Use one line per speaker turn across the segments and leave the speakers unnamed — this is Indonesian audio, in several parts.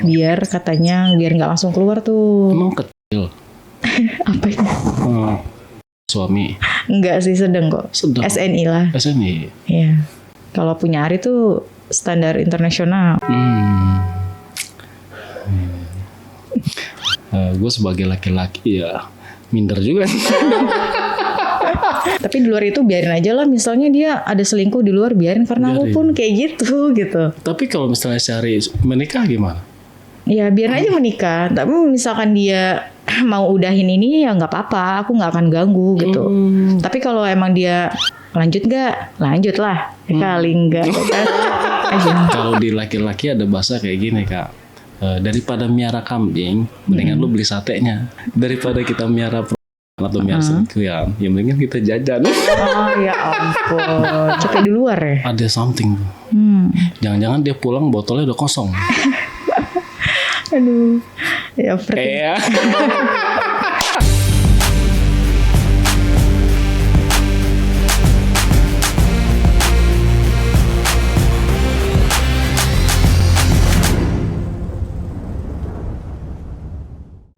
biar katanya nggak langsung keluar tuh.
Emang kecil?
Apa itu?
Suami?
Enggak sih, sedang kok.
Sedang.
SNI lah.
SNI?
Iya. Kalau punya Ari tuh standar internasional.
Gue sebagai laki-laki ya minder juga.
Tapi di luar itu biarin aja lah. Misalnya dia ada selingkuh di luar, biarin. Karena aku pun kayak gitu.
Tapi kalau misalnya Syahri menikah gimana?
Ya biarin aja menikah. Tapi misalkan dia mau udahin ini ya nggak apa-apa. Aku nggak akan ganggu gitu. Tapi kalau emang dia lanjut nggak? Lanjut lah. Kali enggak.
Kalau di laki-laki ada bahasa kayak gini Kak. Daripada miara kambing, mendingan lu beli satenya. Daripada kita miara atau miara selingkuhan, ya mendingan kita jajan.
Oh ya ampun, capek di luar ya?
Ada something. Jangan-jangan dia pulang botolnya udah kosong.
Aduh, ya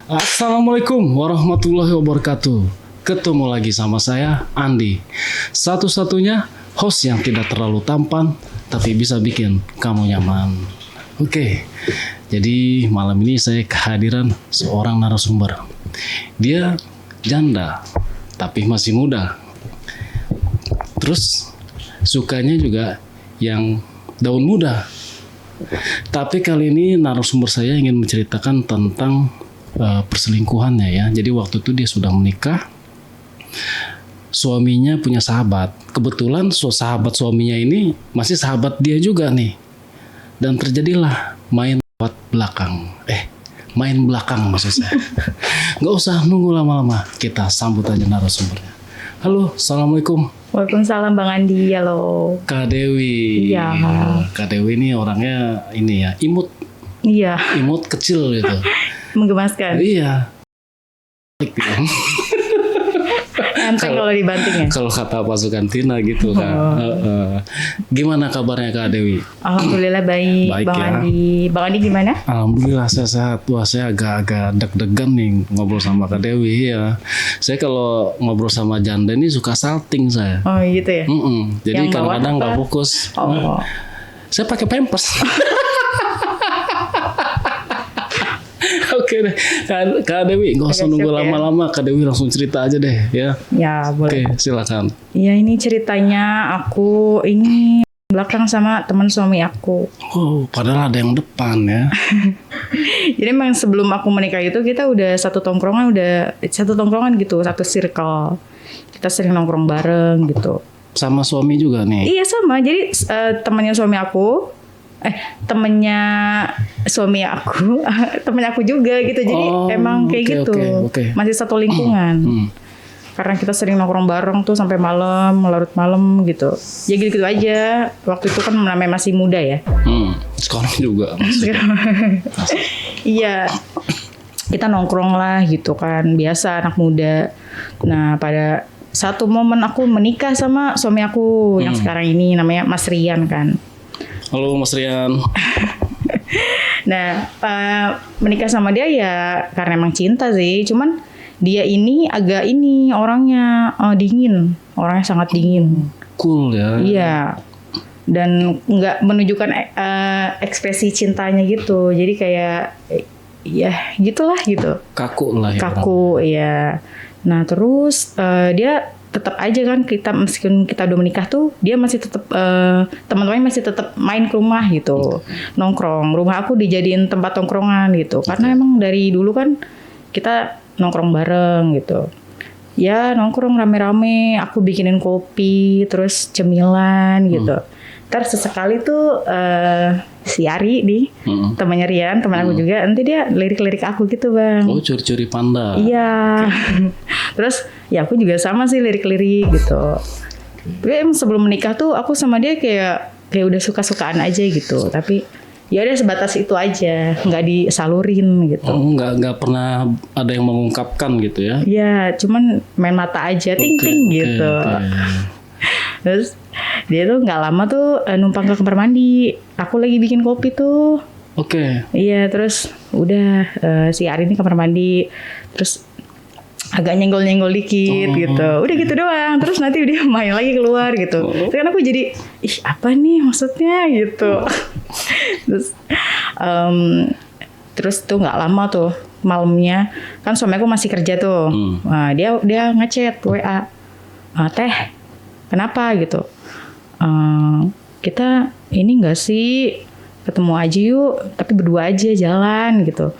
Assalamualaikum warahmatullahi wabarakatuh. Ketemu lagi sama saya, Andi. Satu-satunya host yang tidak terlalu tampan, tapi bisa bikin kamu nyaman. Oke, jadi malam ini saya kehadiran seorang narasumber. Dia janda, tapi masih muda. Terus sukanya juga yang daun muda. Tapi kali ini narasumber saya ingin menceritakan tentang perselingkuhannya ya. Jadi waktu itu dia sudah menikah, suaminya punya sahabat. Kebetulan sahabat suaminya ini masih sahabat dia juga nih. Dan terjadilah main belakang maksud saya. Gak usah nunggu lama-lama, kita sambut aja narasumbernya. Halo, assalamualaikum.
Waalaikumsalam Bang Andi, halo.
Kak Dewi.
Iya.
Kak Dewi ini orangnya ini ya, imut.
Iya.
Imut kecil gitu.
Menggemaskan.
Iya.
Enteng kalau dibanting ya.
Kalau kata pasukan Tina gitu kan. Gimana kabarnya Kak Dewi?
Alhamdulillah baik Bang
ya.
Andi. Bang Andi gimana?
Alhamdulillah saya sehat. Wah, saya agak deg-degan nih ngobrol sama Kak Dewi ya. Saya kalau ngobrol sama janda ini suka salting saya.
Oh gitu ya.
Jadi kadang-kadang nggak fokus. Saya pakai pampers. Oke deh, Kak Dewi, nggak usah nunggu lama-lama. Kak Dewi langsung cerita aja deh, ya.
Ya boleh.
Oke, silakan.
Ya ini ceritanya aku ini belakang sama teman suami aku.
Oh, padahal ada yang depan ya.
Jadi memang sebelum aku menikah itu kita udah satu tongkrongan gitu, satu circle. Kita sering nongkrong bareng gitu.
Sama suami juga nih?
Iya sama. Jadi temannya suami aku. Temennya suami aku, temennya aku juga gitu. Jadi emang kayak gitu. Masih satu lingkungan. Karena kita sering nongkrong bareng tuh sampai malam, larut malam gitu. Ya gitu-gitu aja. Waktu itu kan namanya masih muda ya.
Sekarang juga masih.
Iya. Kita nongkrong lah gitu kan. Biasa anak muda. Nah pada satu momen aku menikah sama suami aku yang sekarang ini namanya Mas Rian kan.
Halo Mas Rian.
Nah, menikah sama dia ya karena emang cinta sih. Cuman dia ini agak orangnya dingin, orangnya sangat dingin.
Cool ya. Iya.
Dan nggak menunjukkan ekspresi cintanya gitu. Jadi kayak ya gitulah gitu.
Kaku lah ya.
Kaku ya. Nah terus dia tetap aja kan meskipun kita udah menikah tuh dia masih tetap teman-temannya masih tetap main ke rumah gitu, nongkrong. Rumah aku dijadiin tempat nongkrongan gitu karena emang dari dulu kan kita nongkrong bareng gitu. Ya nongkrong rame-rame, aku bikinin kopi terus cemilan gitu. Ntar sesekali tuh si Ari nih temannya Rian, teman aku juga, nanti dia lirik-lirik aku gitu Bang.
Oh curi-curi panda.
Iya. Terus ya aku juga sama sih lirik-lirik gitu. Tapi emang sebelum menikah tuh aku sama dia kayak udah suka-sukaan aja gitu. Tapi ya udah sebatas itu aja, nggak disalurin gitu.
Oh nggak pernah ada yang mengungkapkan gitu ya?
Iya, cuman main mata aja, ting-ting gitu. Terus dia tuh nggak lama tuh numpang ke kamar mandi. Aku lagi bikin kopi tuh.
Oke.
Iya, terus udah si Ari ini kamar mandi, terus agak nyenggol-nyenggol dikit gitu. Udah gitu doang. Terus nanti dia main lagi keluar gitu. Terus kan aku jadi, ih apa nih maksudnya gitu. terus tuh nggak lama tuh malamnya kan suami aku masih kerja tuh. Nah, dia ngechat WA, teh kenapa gitu. Kita ini nggak sih ketemu aja yuk, tapi berdua aja jalan gitu.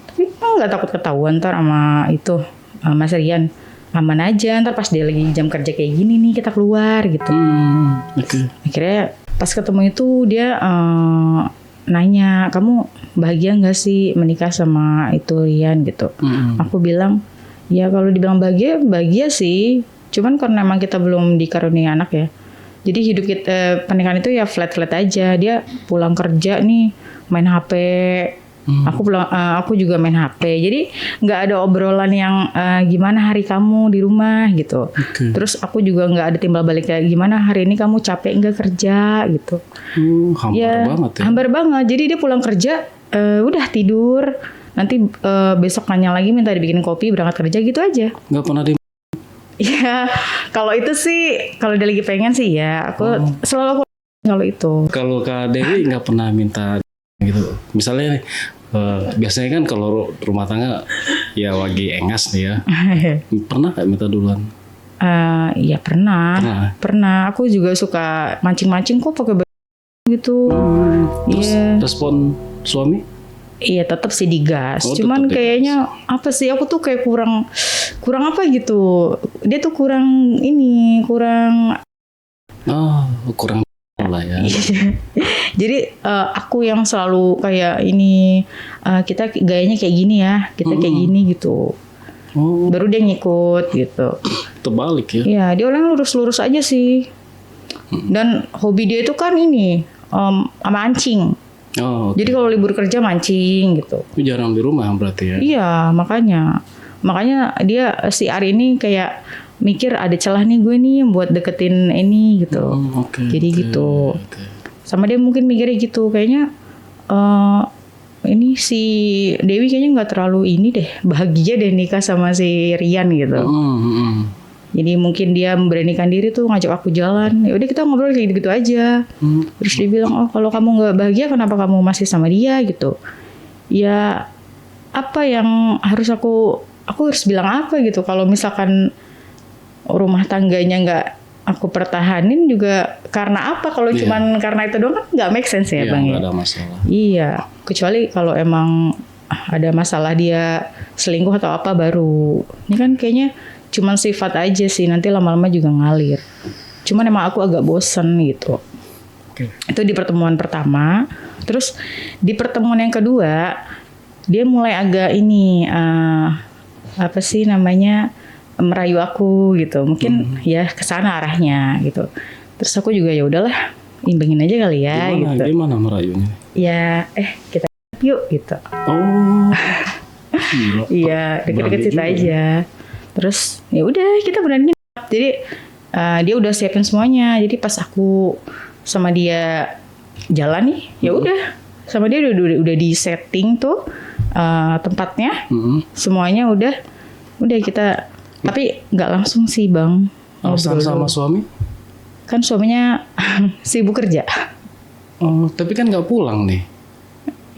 Tapi nggak takut ketahuan ntar sama itu Mas Rian, aman aja, ntar pas dia lagi jam kerja kayak gini nih kita keluar gitu. Akhirnya pas ketemu itu dia nanya, kamu bahagia nggak sih menikah sama itu Rian gitu. Aku bilang ya kalau dibilang bahagia sih, cuman karena emang kita belum dikaruniai anak ya. Jadi hidup kita pernikahan itu ya flat aja. Dia pulang kerja nih main HP. Aku juga main HP. Jadi nggak ada obrolan yang gimana hari kamu di rumah gitu. Terus aku juga nggak ada timbal balik kayak gimana hari ini kamu capek nggak kerja gitu.
Hambar banget ya.
Hambar banget. Jadi dia pulang kerja udah tidur. Nanti besok nanya lagi minta dibikin kopi berangkat kerja gitu aja.
Nggak pernah di.
Iya, kalau itu sih kalau dia lagi pengen sih ya aku selalu kalau itu.
Kalau Kak Dewi nggak pernah minta gitu. Misalnya nih, biasanya kan kalau rumah tangga ya lagi engas nih ya. Pernah nggak minta duluan?
Iya pernah. Aku juga suka mancing-mancing kok pakai baju gitu.
Terus respon suami?
Iya tetap sih digas. Cuman kayaknya apa sih aku tuh kayak kurang apa gitu. Dia tuh kurang
lah ya.
Jadi aku yang selalu kayak ini kita gayanya kayak gini ya, kita kayak gini gitu. Baru dia ngikut gitu.
Terbalik ya?
Iya, dia orang lurus aja sih. Dan hobi dia itu kan ini mancing. Jadi kalau libur kerja mancing gitu.
Jarang di rumah berarti ya?
Iya, makanya dia si Ari ini kayak mikir ada celah nih gue nih buat deketin ini gitu. Jadi gitu. Sama dia mungkin mikirnya gitu, kayaknya ini si Dewi kayaknya nggak terlalu ini deh, bahagia deh nikah sama si Rian gitu. Jadi mungkin dia memberanikan diri tuh ngajak aku jalan. Ya udah kita ngobrol kayak gitu aja. Terus dia bilang, "Oh, kalau kamu nggak bahagia kenapa kamu masih sama dia?" gitu. Ya apa yang harus aku harus bilang apa gitu. Kalau misalkan rumah tangganya nggak aku pertahanin juga karena apa? Kalau cuman karena itu doang kan nggak make sense ya, Bang ya.
Nggak ada masalah.
Iya, kecuali kalau emang ada masalah dia selingkuh atau apa baru. Ini kan kayaknya cuman sifat aja sih, nanti lama-lama juga ngalir. Cuman emang aku agak bosen gitu. Itu di pertemuan pertama. Terus di pertemuan yang kedua, dia mulai agak ini apa sih namanya merayu aku gitu. Mungkin ya kesana arahnya gitu. Terus aku juga ya udahlah, imbangin aja kali ya.
Gimana merayunya?
Ya kita yuk gitu. Iya, deket-deket situ aja. Terus ya udah kita beneran nginep. Jadi dia udah siapin semuanya. Jadi pas aku sama dia jalan nih, ya udah sama dia udah di setting tuh tempatnya, semuanya udah kita. Tapi nggak langsung sih Bang.
Alasan sama suami?
Kan suaminya sibuk kerja.
Tapi kan nggak pulang nih.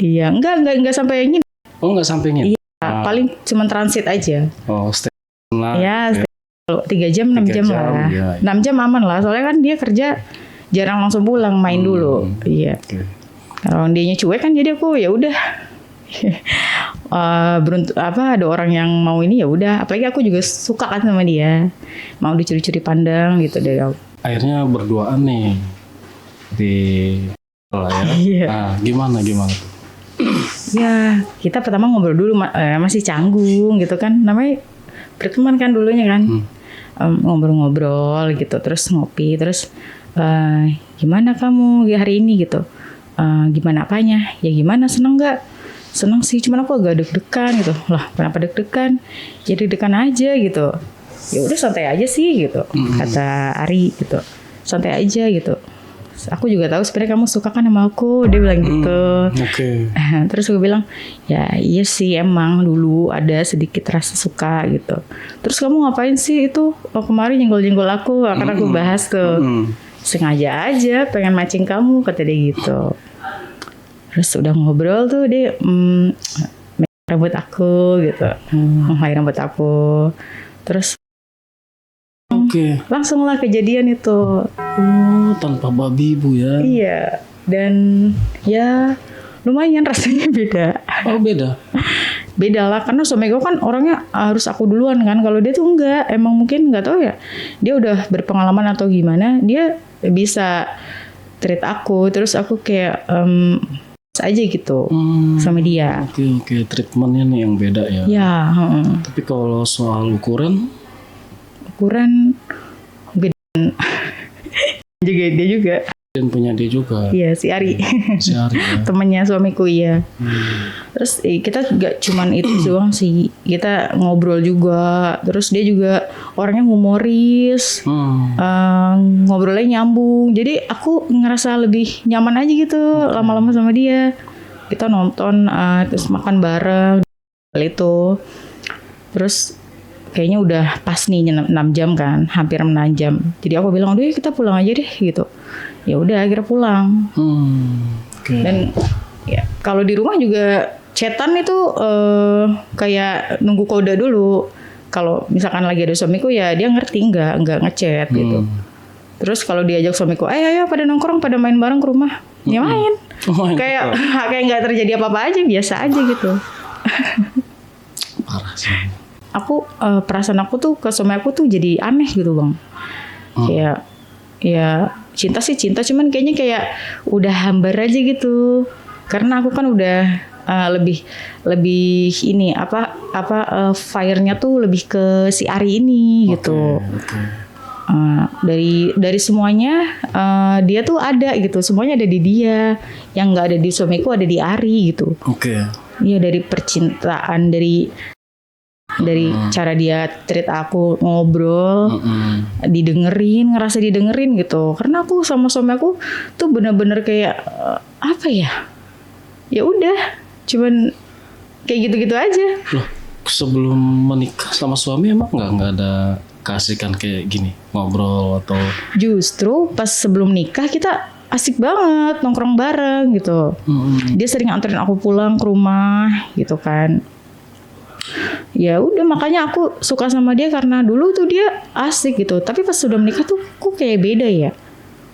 Iya, nggak sampai nginep.
Nggak sampai nginep.
Iya, paling cuma transit aja.
Stay lah.
Ya, 3 jam, 6 jam lah.
Ya.
6 jam aman lah, soalnya kan dia kerja jarang langsung pulang, main dulu. Iya. Kalau dianya cuek kan jadi aku ya udah. Ada orang yang mau ini ya udah. Apalagi aku juga suka kan sama dia. Mau dicuri-curi pandang gitu deh.
Akhirnya berduaan nih di lah ya.
Iya.
Nah, gimana tuh?
Ya, kita pertama ngobrol dulu masih canggung gitu kan. Namanya berteman kan dulunya kan. Ngobrol-ngobrol gitu, terus ngopi, terus gimana kamu hari ini gitu. Gimana apanya? Ya gimana, seneng nggak? Seneng sih, cuman aku agak deg-degan gitu. Lah, kenapa deg-degan? Ya deg-degan aja gitu. Ya udah santai aja sih gitu. Kata Ari gitu. Santai aja gitu. aku juga tahu sebenarnya kamu suka kan sama aku, dia bilang gitu.
Oke.
Terus gue bilang, ya iya sih emang dulu ada sedikit rasa suka gitu. Terus kamu ngapain sih itu kemarin nyenggol-nyenggol aku, karena aku bahas tuh. Sengaja aja pengen mancing kamu, kata dia gitu. Terus udah ngobrol tuh dia megang rambut aku gitu, menghair rambut aku. Terus
Oke.
langsung lah kejadian itu.
Oh, tanpa babi bu ya?
Iya, dan ya lumayan rasanya beda.
Oh beda.
Beda lah, karena suami gue kan orangnya harus aku duluan kan. Kalau dia tuh enggak, emang mungkin nggak tahu ya. Dia udah berpengalaman atau gimana, dia bisa treat aku. Terus aku kayak aja gitu sama dia.
Oke, treatmentnya nih yang beda ya.
Ya,
Tapi kalau soal ukuran
gede juga dia juga.
dan punya dia juga.
Iya, si Ari.
Si Ari ya.
Temannya suamiku, iya. Terus kita gak cuman itu doang sih, kita ngobrol juga. Terus dia juga orangnya humoris, ngobrolnya nyambung. Jadi aku ngerasa lebih nyaman aja gitu lama-lama sama dia. Kita nonton, terus makan bareng itu. Terus kayaknya udah pas nih 6 jam kan, hampir 6 jam. Jadi aku bilang, "Aduh, kita pulang aja deh," gitu. Ya udah akhirnya pulang.
Okay.
Dan ya kalau di rumah juga chatan itu kayak nunggu kode dulu. Kalau misalkan lagi ada suamiku ya dia ngerti nggak ngechat gitu. Terus kalau diajak suamiku, ayo pada nongkrong, pada main bareng ke rumah, ya main. Kayak nggak terjadi apa-apa aja, biasa aja gitu.
Parah sih.
Aku perasaan aku tuh ke suami aku tuh jadi aneh gitu bang. Kayak ya cinta sih cinta, cuman kayaknya kayak udah hambar aja gitu. Karena aku kan udah lebih ini fire-nya tuh lebih ke si Ari ini gitu. Dari semuanya dia tuh ada gitu, semuanya ada di dia. Yang nggak ada di suamiku ada di Ari gitu. Iya, dari percintaan, dari cara dia treat aku, ngobrol, didengerin, ngerasa didengerin gitu. Karena aku sama suami aku tuh bener-bener kayak apa ya? Ya udah, cuman kayak gitu-gitu aja.
Loh, sebelum menikah sama suami emang nggak ada keasikan kayak gini, ngobrol atau?
Justru pas sebelum nikah kita asik banget nongkrong bareng gitu. Dia sering anterin aku pulang ke rumah gitu kan. Ya udah, makanya aku suka sama dia karena dulu tuh dia asik gitu. Tapi pas sudah menikah tuh kok kayak beda ya.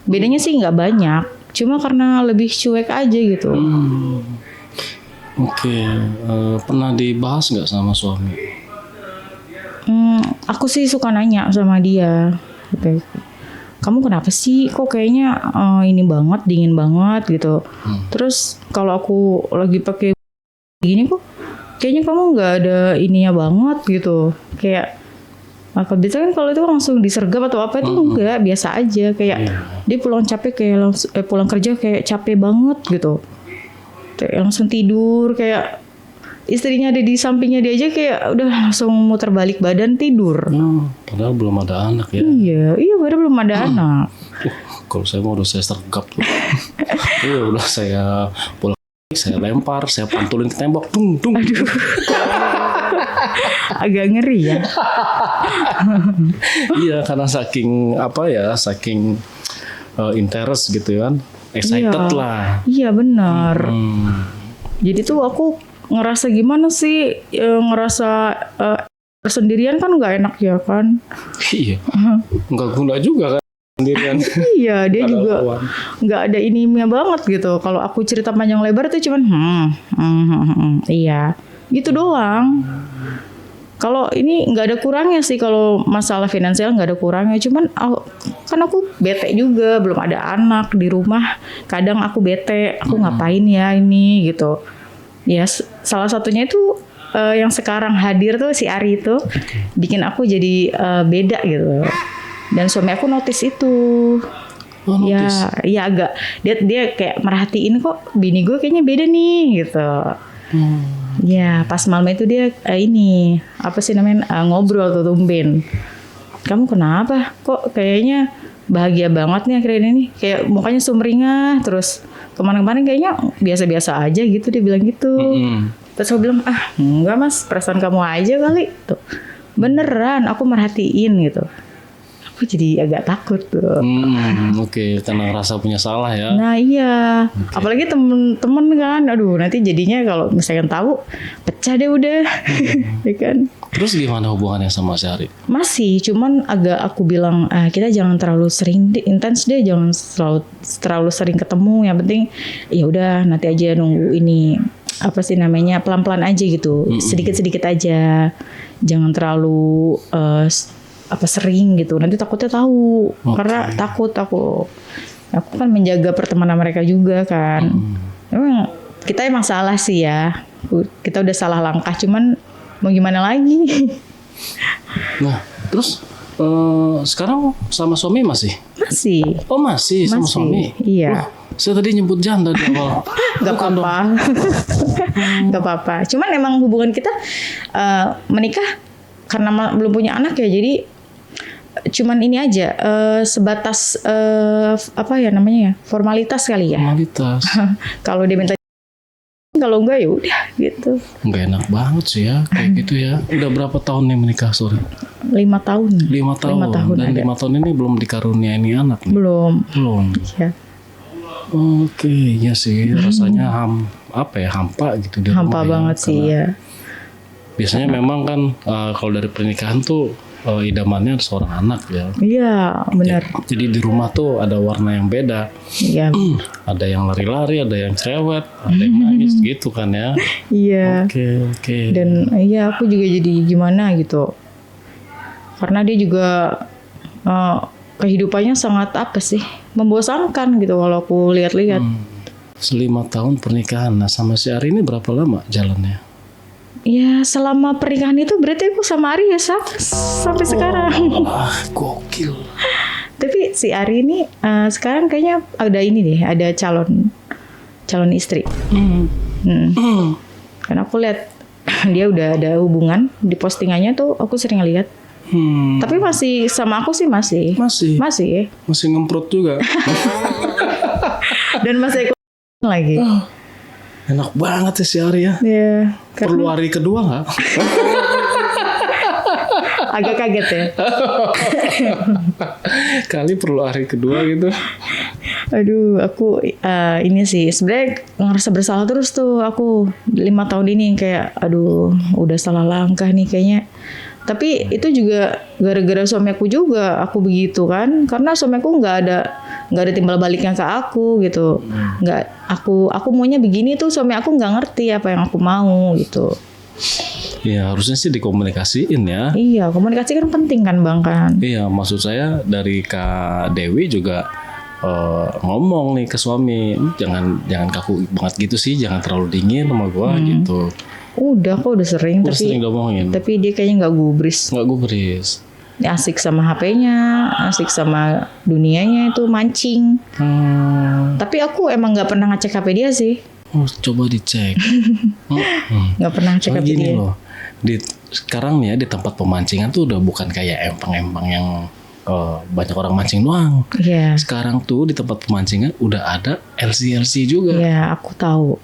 Bedanya sih nggak banyak, cuma karena lebih cuek aja gitu.
Pernah dibahas nggak sama suami?
Aku sih suka nanya sama dia, kamu kenapa sih kok kayaknya ini banget, dingin banget gitu. Terus kalau aku lagi pakai gini kok kayaknya kamu nggak ada ininya banget gitu. Kayak biasanya kan kalau itu langsung disergap atau apa itu enggak, biasa aja. Kayak dia pulang capek kayak langsung pulang kerja kayak capek banget gitu. Kayak langsung tidur, kayak istrinya ada di sampingnya dia aja kayak udah langsung muter balik badan tidur.
Padahal belum ada anak ya.
Iya padahal belum ada anak.
Kalau saya mau udah saya sergap tuh. Iya udah saya pulang, saya lempar, saya pantulin ke tembok, dung.
Aduh. Agak ngeri ya.
Iya, karena saking interest gitu kan, excited lah.
Iya benar. Jadi tuh aku ngerasa gimana sih, ngerasa sendirian kan nggak enak ya kan. Iya.
Nggak guna juga kan sendirian.
Iya, dia juga nggak ada inimnya banget gitu. Kalau aku cerita panjang lebar tuh cuman iya gitu doang. Kalau ini nggak ada kurangnya sih, kalau masalah finansial nggak ada kurangnya. Cuman kan aku bete juga, belum ada anak di rumah. Kadang aku bete, aku ngapain ya ini gitu. Ya salah satunya itu yang sekarang hadir tuh si Ari itu bikin aku jadi beda gitu. Dan suami aku notice itu. Ya agak dia kayak merhatiin kok bini gue kayaknya beda nih gitu. Ya pas malam itu dia ini apa sih namanya ngobrol tuh tumben. Kamu kenapa? Kok kayaknya bahagia banget nih akhirnya ini. Kayak mukanya sumringah, terus kemarin-kemarin kayaknya biasa-biasa aja gitu, dia bilang gitu. Terus aku bilang, enggak mas, perasaan kamu aja kali. Tuh. Beneran, aku merhatiin gitu. Aku jadi agak takut tuh.
Oke, karena rasa punya salah ya.
Nah iya, apalagi temen-temen kan, aduh nanti jadinya kalau misalkan tahu pecah deh udah, ya kan.
Terus gimana hubungannya sama si Ari?
Masih, cuman agak aku bilang kita jangan terlalu sering intens deh, jangan terlalu sering ketemu. Yang penting ya udah nanti aja nunggu ini apa sih namanya pelan-pelan aja gitu, sedikit-sedikit aja, jangan terlalu sering gitu, nanti takutnya tahu. Karena takut aku kan menjaga pertemanan mereka juga kan. Emang kita emang salah sih ya, kita udah salah langkah, cuman mau gimana lagi.
Nah terus sekarang sama suami masih?
Masih.
Oh masih sama suami?
Iya.
Saya tadi nyebut janda di awal.
Gak apa-apa. Gak apa-apa, cuman emang hubungan kita menikah karena belum punya anak ya, jadi cuman ini aja sebatas apa ya namanya ya, formalitas kali ya.
Formalitas.
Kalau dia minta, kalau enggak ya udah gitu.
Nggak enak banget sih ya kayak gitu ya. Udah berapa tahun nih menikah, sorry?
5 tahun.
5 tahun. Dan
ada.
5 tahun ini belum dikaruniai anak nih.
Belum.
Ya. Oke, ya sih rasanya hampa gitu di
hampa
rumah
banget
ya,
sih ya.
Biasanya memang kan kalau dari pernikahan tuh idamannya seorang anak ya.
Iya benar.
Jadi di rumah tuh ada warna yang beda.
Iya.
Ada yang lari-lari, ada yang cerewet, ada yang nangis gitu kan ya.
Iya.
Oke.
Dan iya aku juga jadi gimana gitu. Karena dia juga kehidupannya sangat apa sih, membosankan gitu kalau aku lihat-lihat.
5 tahun pernikahan. Nah sama si Ari ini berapa lama jalannya?
Ya selama pernikahan itu berarti aku sama Ari ya sampai sekarang.
Gokil.
Tapi si Ari ini sekarang kayaknya ada ini deh, ada calon istri. Karena aku lihat dia udah ada hubungan, di postingannya tuh aku sering lihat. Tapi masih sama aku sih masih
ngemprot juga.
Dan masih ikut lagi.
Enak banget ya si Ari ya.
Iya.
Perlu hari kedua nggak?
Agak kaget ya.
Kali perlu hari kedua gitu.
Aduh, aku ini sih sebenarnya ngerasa bersalah terus tuh aku 5 tahun ini, kayak aduh udah salah langkah nih kayaknya. Tapi itu juga gara-gara suami aku juga aku begitu kan, karena suami aku nggak ada timbal baliknya ke aku gitu. Nggak, aku maunya begini tuh, suami aku nggak ngerti apa yang aku mau gitu.
Iya harusnya sih dikomunikasiin ya.
Iya, komunikasi kan penting kan Bang kan.
Iya maksud saya dari Kak Dewi juga ngomong nih ke suami, jangan kaku banget gitu sih, jangan terlalu dingin sama gua gitu.
Udah sering,
sering ngomongin.
Tapi dia kayaknya nggak gubris. Dia asik sama HP-nya, asik sama dunianya, itu mancing. Tapi aku emang nggak pernah ngecek HP dia sih.
Oh, coba dicek.
Nggak pernah ngecek HP
gini
dia.
Loh, sekarang nih ya di tempat pemancingan tuh udah bukan kayak empang-empang yang banyak orang mancing doang.
Iya.
Sekarang tuh di tempat pemancingan udah ada LC juga.
Iya, aku tahu.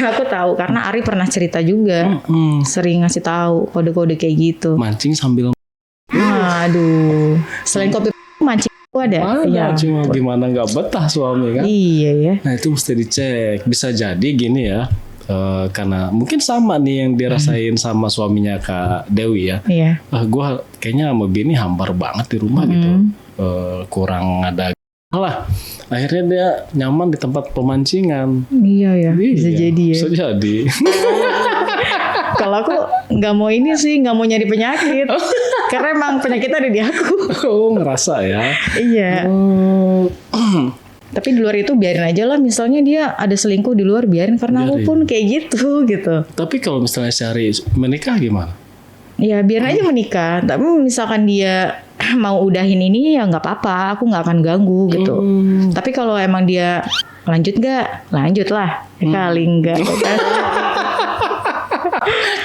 Aku tahu karena Ari pernah cerita juga. Sering ngasih tahu kode-kode kayak gitu.
Mancing sambil.
Aduh. Selain kopi mancing ada.
Ya. Cuma gimana nggak betah suami kan?
Iya ya.
Nah itu mesti dicek. Bisa jadi gini ya. Karena mungkin sama nih yang dirasain sama suaminya Kak Dewi ya.
Iya.
Gue kayaknya sama Bini hambar banget di rumah gitu. Kurang ada lah. Akhirnya dia nyaman di tempat pemancingan.
Iya ya. Bisa jadi ya.
Bisa jadi.
Kalau aku nggak mau ini sih, nggak mau nyari penyakit. Karena emang penyakit ada di aku.
Oh ngerasa ya.
Iya. Tapi di luar itu biarin aja lah. Misalnya dia ada selingkuh di luar, biarin. Karena aku pun kayak gitu.
Tapi kalau misalnya sehari menikah gimana?
Ya biarin aja menikah. Tapi misalkan dia mau udahin ini ya nggak apa-apa. Aku nggak akan ganggu gitu. Tapi kalau emang dia lanjut nggak? Lanjut lah. Kali nggak.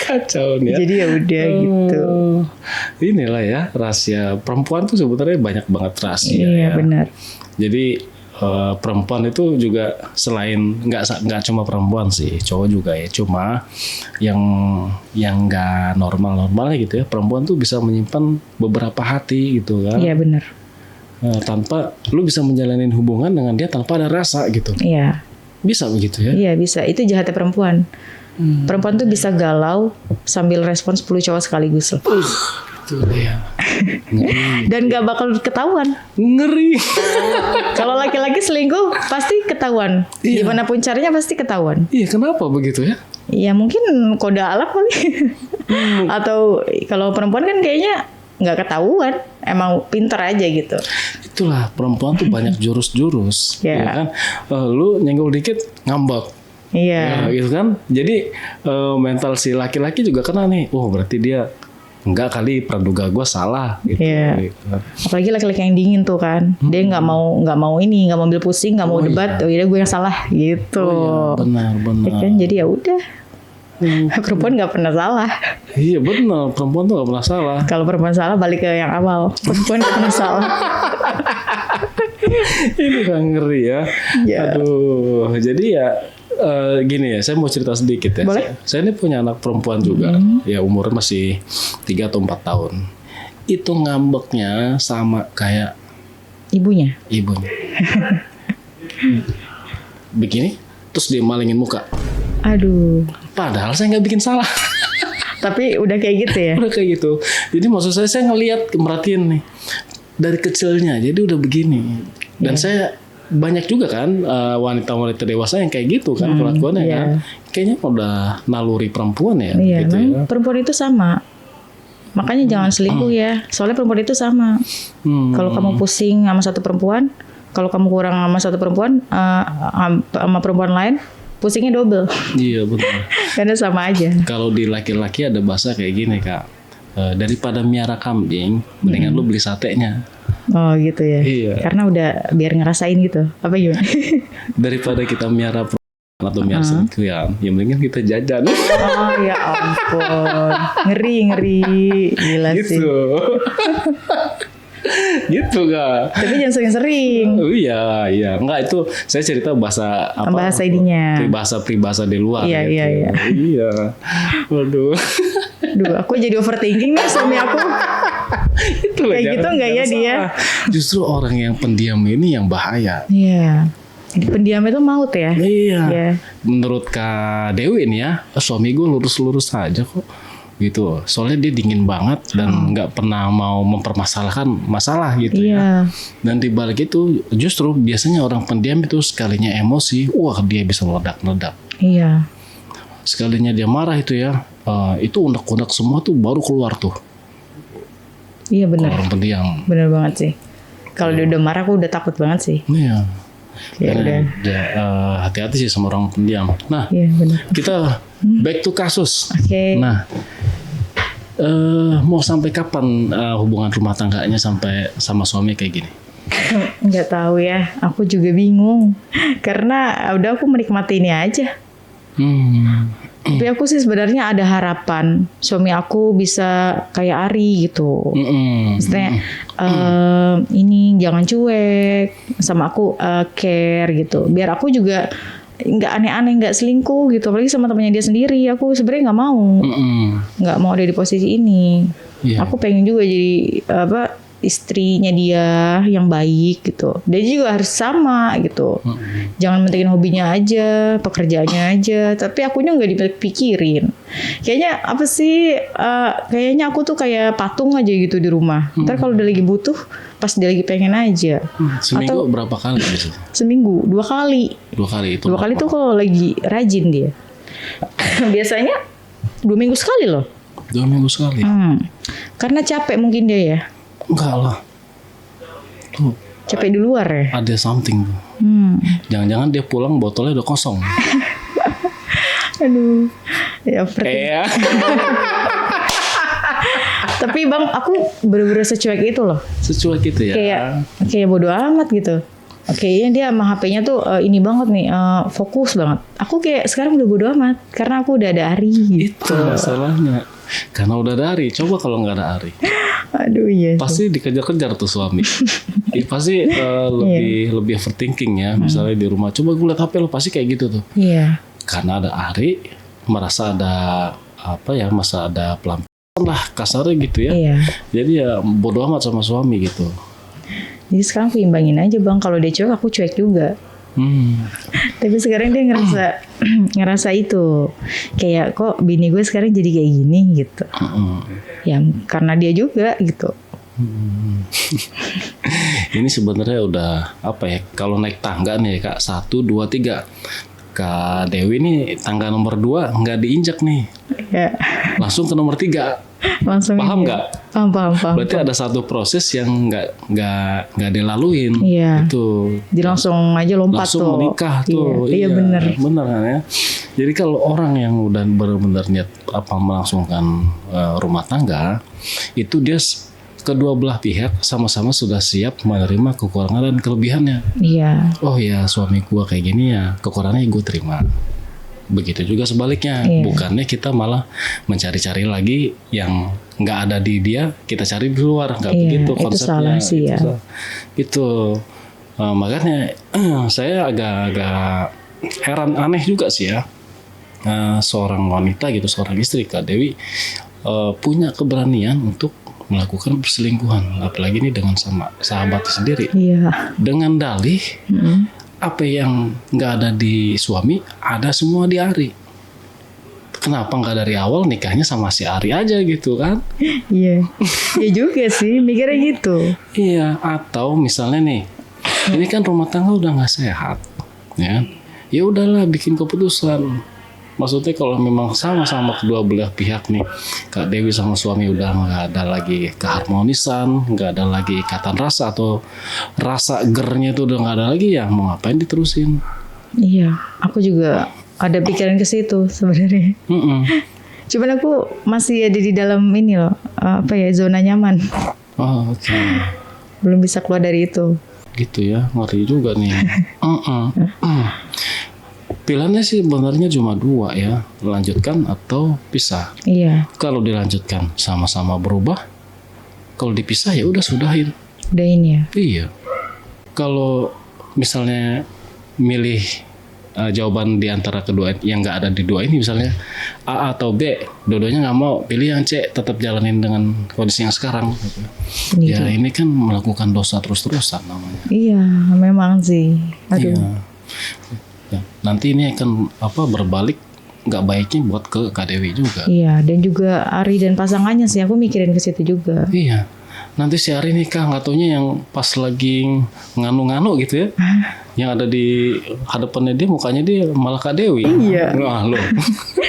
Kacau nih ya.
Jadi ya udah gitu.
Inilah ya rahasia perempuan tuh sebenarnya banyak banget rahasia.
Iya
ya.
benar.
Jadi perempuan itu juga selain nggak cuma perempuan sih, cowok juga ya. Cuma yang nggak normalnya gitu ya, perempuan tuh bisa menyimpan beberapa hati gitu kan.
Iya benar.
Tanpa lu bisa menjalani hubungan dengan dia tanpa ada rasa gitu.
Iya.
Bisa begitu ya?
Iya bisa. Itu jahatnya perempuan. Perempuan tuh bisa galau sambil respon 10 cowok sekaligus loh.
Itu dia. Ngeri.
Dan gak bakal ketahuan.
Ngeri.
Kalau laki-laki selingkuh pasti ketahuan.
Iya.
Gimana pun caranya pasti ketahuan.
Iya, kenapa begitu ya?
Ya mungkin kode alam kali. Atau kalau perempuan kan kayaknya nggak ketahuan. Emang pinter aja gitu.
Itulah perempuan tuh banyak jurus-jurus.
Iya.
Ya kan? Lu nyenggol dikit ngambek.
Iya.
Ya, gitu kan. Jadi mental si laki-laki juga kena nih. Oh berarti dia enggak kali praduga gue salah gitu.
Iya.
Gitu.
Apalagi laki-laki yang dingin tuh kan. Dia nggak mau ini, nggak mau ambil pusing, nggak mau debat. Oh iya gue yang salah gitu.
Oh iya, benar.
Ya kan jadi ya udah. Perempuan nggak pernah salah.
Iya benar, perempuan tuh gak pernah salah.
Kalau perempuan salah balik ke yang awal. Perempuan nggak pernah salah.
Ini kan ngeri ya.
Ya.
Aduh, jadi ya gini ya, saya mau cerita sedikit ya.
Boleh.
Saya ini punya anak perempuan juga. Ya umurnya masih 3 atau 4 tahun. Itu ngambeknya sama kayak
Ibunya.
ibunya. Begini, terus dia malingin muka.
Aduh.
Padahal saya nggak bikin salah.
Tapi udah kayak gitu ya.
Udah kayak gitu. Jadi maksud saya ngelihat, merhatiin nih dari kecilnya. Jadi udah begini. Dan saya banyak juga kan wanita-wanita dewasa yang kayak gitu kan kelakuannya
iya.
kan. Kayaknya udah naluri perempuan ya.
Iya,
gitu
memang
ya.
perempuan itu sama. Makanya jangan selingkuh ya. Soalnya perempuan itu sama. Kalau kamu pusing sama satu perempuan, kalau kamu kurang sama satu perempuan, sama perempuan lain, pusingnya double.
Iya betul.
Karena sama aja.
Kalau di laki-laki ada bahasa kayak gini Kak. Daripada miara kambing, mendingan lu beli satenya.
Oh gitu ya.
Iya.
Karena udah biar ngerasain gitu. Apa gimana?
Daripada kita miara atau miara selingkuhan, ya mendingan kita jajan.
Oh ya ampun. Ngeri. Gila sih.
Gitu. Gitu Kak.
Tapi jangan sering-sering.
Oh iya. Enggak, itu saya cerita bahasa apa?
Bahasa ininya.
Peribahasa di luar.
Iya,
gitu.
iya.
Iya. Waduh.
Duh, aku jadi overthinking nih suami aku.
Itulah,
Kayak gitu nggak ya dia?
salah. Justru orang yang pendiam ini yang bahaya.
Iya. Jadi pendiam itu maut ya.
Iya.
Iya.
Menurut Kak Dewi nih ya, suami gue lurus-lurus aja kok. Gitu. Soalnya dia dingin banget dan nggak pernah mau mempermasalahkan masalah gitu ya.
Iya.
Dan di balik itu justru biasanya orang pendiam itu sekalinya emosi, wah dia bisa meledak-meledak.
Iya.
Sekalinya dia marah itu ya, itu unek-unek semua tuh baru keluar tuh.
Iya benar.
Orang pendiam.
Benar banget sih. Kalau dia udah marah aku udah takut banget sih.
Iya.
Ya udah.
Hati-hati sih sama orang pendiam. Nah,
Iya benar.
kita back to kasus.
Oke.
Nah, mau sampai kapan hubungan rumah tangganya sampai sama suami kayak gini?
Nggak tahu ya. Aku juga bingung. Karena udah aku menikmati ini aja. Tapi aku sih sebenarnya ada harapan suami aku bisa kayak Ari gitu. Maksudnya ini jangan cuek sama aku, care gitu. Biar aku juga nggak aneh-aneh, nggak selingkuh gitu. Apalagi sama temannya dia sendiri. Aku sebenarnya nggak mau ada di posisi ini.
Iya.
Aku pengen juga jadi istrinya dia yang baik gitu. Dia juga harus sama gitu. Jangan mentingin hobinya aja, pekerjaannya aja. Tapi akunya nggak dipikirin. Kayaknya apa sih? Kayaknya aku tuh kayak patung aja gitu di rumah. Ntar kalau udah lagi butuh, pas dia lagi pengen aja.
Seminggu berapa kali biasanya?
Seminggu 2 kali.
2 kali itu.
2 kali tuh kalau lagi rajin dia. Biasanya 2 minggu sekali loh.
2 minggu sekali.
Karena capek mungkin dia ya.
Enggak lah. Tuh,
Capek di luar ya.
ada something. Jangan-jangan dia pulang botolnya udah kosong.
Aduh. Ya
Iya.
Tapi Bang, aku bener-bener secuek itu loh.
Secuek gitu ya.
Kayak bodo amat gitu. Kayaknya dia sama HP-nya tuh ini banget nih, fokus banget. Aku kayak sekarang udah bodo amat karena aku udah ada Ari gitu.
Itu masalahnya. Karena udah ada Ari. Coba kalau nggak ada Ari,
Aduh iya.
pasti dikejar-kejar tuh suami. Pasti lebih overthinking ya. Misalnya di rumah, coba gue liat HP lo, pasti kayak gitu tuh.
Iya.
Karena ada Ari, merasa ada masa ada pelampiasan lah kasarnya gitu ya.
Iya.
Jadi ya bodo amat sama suami gitu.
Jadi sekarang aku imbangin aja bang. Kalau dia cuek, aku cuek juga. Tapi sekarang dia ngerasa itu kayak kok bini gue sekarang jadi kayak gini gitu. Ya karena dia juga gitu.
Ini sebenarnya udah kalau naik tangga nih Kak, 1, 2, 3. Kak Dewi nih tangga nomor 2 nggak diinjak nih.
Ya.
Langsung ke nomor 3.
Langsung
Paham
aja.
nggak?
Paham.
Berarti ada satu proses yang nggak dilaluin.
Iya.
Itu.
Jadi langsung aja lompat
langsung
tuh.
menikah tuh.
Iya bener.
Bener kan ya. Jadi kalau orang yang udah benar-benar niat melangsungkan rumah tangga, itu dia kedua belah pihak sama-sama sudah siap menerima kekurangan dan kelebihannya.
Iya.
Oh ya, suami gua kayak gini ya, kekurangannya gue terima. Begitu juga sebaliknya.
Iya.
Bukannya kita malah mencari-cari lagi yang nggak ada di dia, kita cari di luar. Nggak begitu
itu
konsepnya.
salah sih ya.
Itu makanya saya agak heran, aneh juga sih ya. Seorang wanita gitu, seorang istri Kak Dewi punya keberanian untuk melakukan perselingkuhan, apalagi ini dengan sama sahabatnya sendiri.
Iya.
Dengan dalih apa yang nggak ada di suami ada semua di Ari. Kenapa nggak dari awal nikahnya sama si Ari aja gitu kan?
Iya. Iya juga sih mikirnya gitu.
Iya, atau misalnya nih, ini kan rumah tangga udah nggak sehat, ya. Ya udahlah bikin keputusan. Maksudnya kalau memang sama-sama kedua belah pihak nih, Kak Dewi sama suami udah nggak ada lagi keharmonisan, nggak ada lagi ikatan rasa atau rasa gernya itu udah nggak ada lagi, ya mau ngapain diterusin?
Iya, aku juga ada pikiran ke situ sebenarnya. Cuman aku masih ada di dalam ini loh, zona nyaman.
Oh, oke.
Belum bisa keluar dari itu.
Gitu ya, ngeri juga nih. Pilihannya sih sebenarnya cuma 2 ya, lanjutkan atau pisah.
Iya.
Kalau dilanjutkan sama-sama berubah, kalau dipisah ya udah sudahin.
Udah ini ya.
Iya. Kalau misalnya milih jawaban di antara kedua yang nggak ada di 2 ini, misalnya A atau B, dua-duanya nggak mau, pilih yang C, tetap jalanin dengan kondisi yang sekarang. Gitu. Ya ini kan melakukan dosa terus-terusan namanya.
Iya, memang sih. Aduh.
Iya. Ya, nanti ini akan berbalik nggak baiknya buat ke Kak Dewi juga.
Iya, dan juga Ari dan pasangannya sih, aku mikirin ke situ juga.
Iya, nanti si Ari nikah nggak taunya yang pas lagi nganu-nganu gitu ya, yang ada di hadapannya dia mukanya dia malah Kak Dewi.
Iya.
Wah lo.